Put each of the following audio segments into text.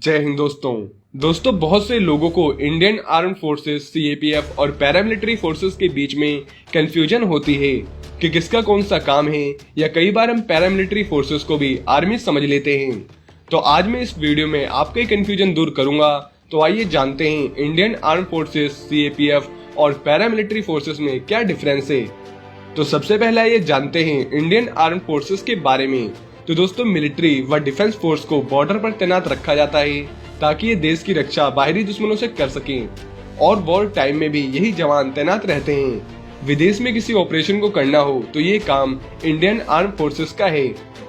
जय हिंद दोस्तों बहुत से लोगों को इंडियन आर्म फोर्सेस सीएपीएफ और पैरामिलिट्री फोर्सेस के बीच में कंफ्यूजन होती है कि किसका कौन सा काम है, या कई बार हम पैरामिलिट्री फोर्सेस को भी आर्मी समझ लेते हैं। तो आज मैं इस वीडियो में आपका कंफ्यूजन दूर करूंगा। तो आइए जानते हैं इंडियन आर्म फोर्सेस सीएपीएफ और पैरामिलिट्री फोर्सेस में क्या डिफरेंस है। तो सबसे पहले ये जानते हैं इंडियन आर्म फोर्सेस के बारे में। तो दोस्तों मिलिट्री व डिफेंस फोर्स को बॉर्डर पर तैनात रखा जाता है ताकि ये देश की रक्षा बाहरी दुश्मनों से कर सकें, और वॉर टाइम में भी यही जवान तैनात रहते हैं। विदेश में किसी ऑपरेशन को करना हो तो ये काम इंडियन आर्म फोर्सेस का है।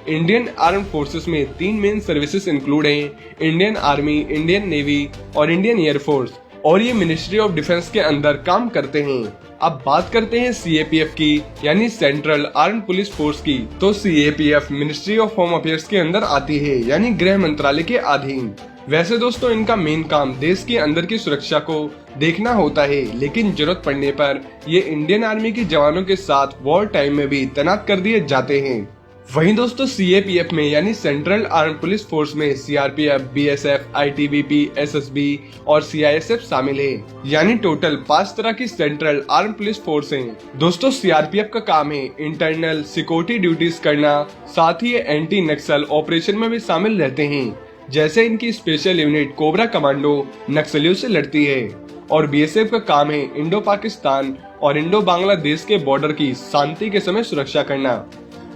इंडियन आर्म फोर्सेस में 3 मेन सर्विसेज इंक्लूड हैं: इंडियन आर्मी, इंडियन नेवी और इंडियन एयरफोर्स, और ये मिनिस्ट्री ऑफ डिफेंस के अंदर काम करते हैं। अब बात करते हैं सीएपीएफ की, यानी सेंट्रल आर्म पुलिस फोर्स की। तो CAPF ministry of home affairs के अंदर आती है, यानी गृह मंत्रालय के अधीन। वैसे दोस्तों इनका मेन काम देश के अंदर की सुरक्षा को देखना होता है, लेकिन जरूरत पड़ने पर ये इंडियन आर्मी के जवानों के साथ वॉर टाइम में भी तैनात कर दिए जाते हैं। वहीं दोस्तों सीएपीएफ में यानी सेंट्रल आर्म पुलिस फोर्स में सीआरपीएफ, बीएसएफ, आईटीबीपी, एसएसबी और सीआईएसएफ शामिल है, यानी टोटल 5 तरह की सेंट्रल आर्म पुलिस फोर्स हैं। दोस्तों सीआरपीएफ का काम है इंटरनल सिक्योरिटी ड्यूटीज करना, साथ ही एंटी नक्सल ऑपरेशन में भी शामिल रहते हैं। जैसे इनकी स्पेशल यूनिट कोबरा कमांडो नक्सलियों से लड़ती है, और बीएसएफ का काम है इंडो पाकिस्तान और इंडो बांग्लादेश के बॉर्डर की शांति के समय सुरक्षा करना।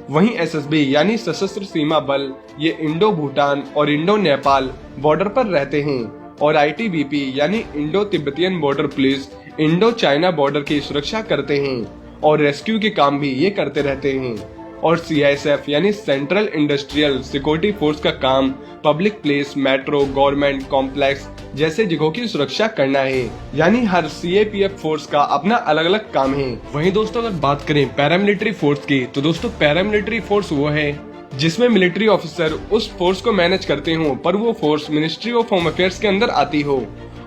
वहीं एसएसबी यानी सशस्त्र सीमा बल ये इंडो भूटान और इंडो नेपाल बॉर्डर पर रहते हैं, और आईटीबीपी यानी Indo Tibetan border police Indo China border की सुरक्षा करते हैं, और रेस्क्यू के काम भी ये करते रहते हैं। और सीआईएसएफ यानी सेंट्रल इंडस्ट्रियल सिक्योरिटी फोर्स का काम public place, metro, government complex जैसे जगहों की सुरक्षा करना है। यानी हर सीएपीएफ फोर्स का अपना अलग अलग काम है। वहीं दोस्तों अगर बात करें पैरामिलिट्री फोर्स की, तो दोस्तों पैरामिलिट्री फोर्स वो है जिसमें मिलिट्री ऑफिसर उस फोर्स को मैनेज करते हो, पर वो force ministry of home affairs के अंदर आती हो,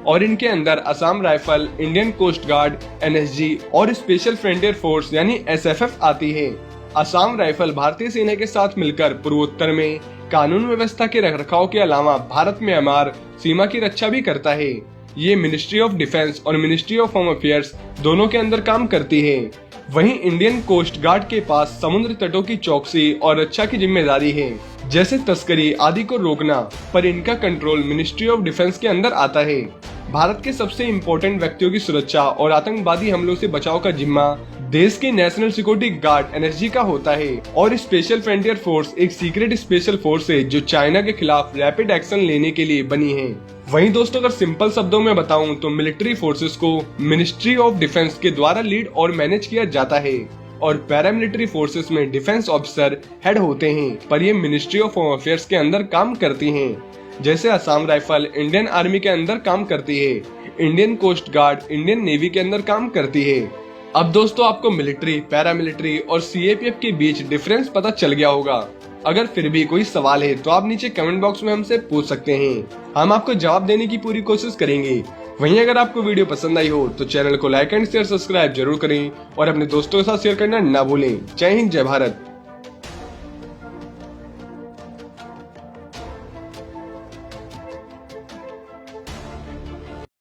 और इनके अंदर Assam rifle, Indian coast guard NSG और स्पेशल फ्रंटियर फोर्स यानी एसएफएफ आती है। असम राइफल भारतीय सेना के साथ मिलकर पूर्वोत्तर में कानून व्यवस्था के रखरखाव के अलावा भारत में म्यांमार सीमा की रक्षा भी करता है। ये मिनिस्ट्री ऑफ डिफेंस और मिनिस्ट्री ऑफ होम अफेयर्स दोनों के अंदर काम करती है। वहीं इंडियन कोस्ट गार्ड के पास समुद्र तटों की चौकसी और रक्षा की जिम्मेदारी है, जैसे तस्करी आदि को रोकना, पर इनका कंट्रोल मिनिस्ट्री ऑफ डिफेंस के अंदर आता है। भारत के सबसे इम्पोर्टेंट व्यक्तियों की सुरक्षा और आतंकवादी हमलों से बचाव का जिम्मा देश के नेशनल सिक्योरिटी गार्ड एनएसजी का होता है, और स्पेशल फ्रंटियर फोर्स एक सीक्रेट स्पेशल फोर्स है जो चाइना के खिलाफ रैपिड एक्शन लेने के लिए बनी है। वहीं दोस्तों अगर सिंपल शब्दों में बताऊं तो मिलिट्री फोर्सेस को मिनिस्ट्री ऑफ डिफेंस के द्वारा लीड और मैनेज किया जाता है, और पैरामिलिट्री फोर्सेस में डिफेंस ऑफिसर हेड होते हैं, पर ये मिनिस्ट्री ऑफ होम अफेयर्स के अंदर काम करती हैं। जैसे असम राइफल इंडियन आर्मी के अंदर काम करती है, Indian coast guard Indian navy के अंदर काम करती है। अब दोस्तों आपको मिलिट्री, पैरामिलिट्री और सीएपीएफ के बीच डिफरेंस पता चल गया होगा। अगर फिर भी कोई सवाल है तो आप नीचे कमेंट बॉक्स में हमसे पूछ सकते हैं, हम आपको जवाब देने की पूरी कोशिश करेंगे। वहीं अगर आपको वीडियो पसंद आई हो तो चैनल को लाइक एंड शेयर सब्सक्राइब जरूर करें, और अपने दोस्तों के साथ शेयर करना ना भूलें। जय हिंद, जय भारत।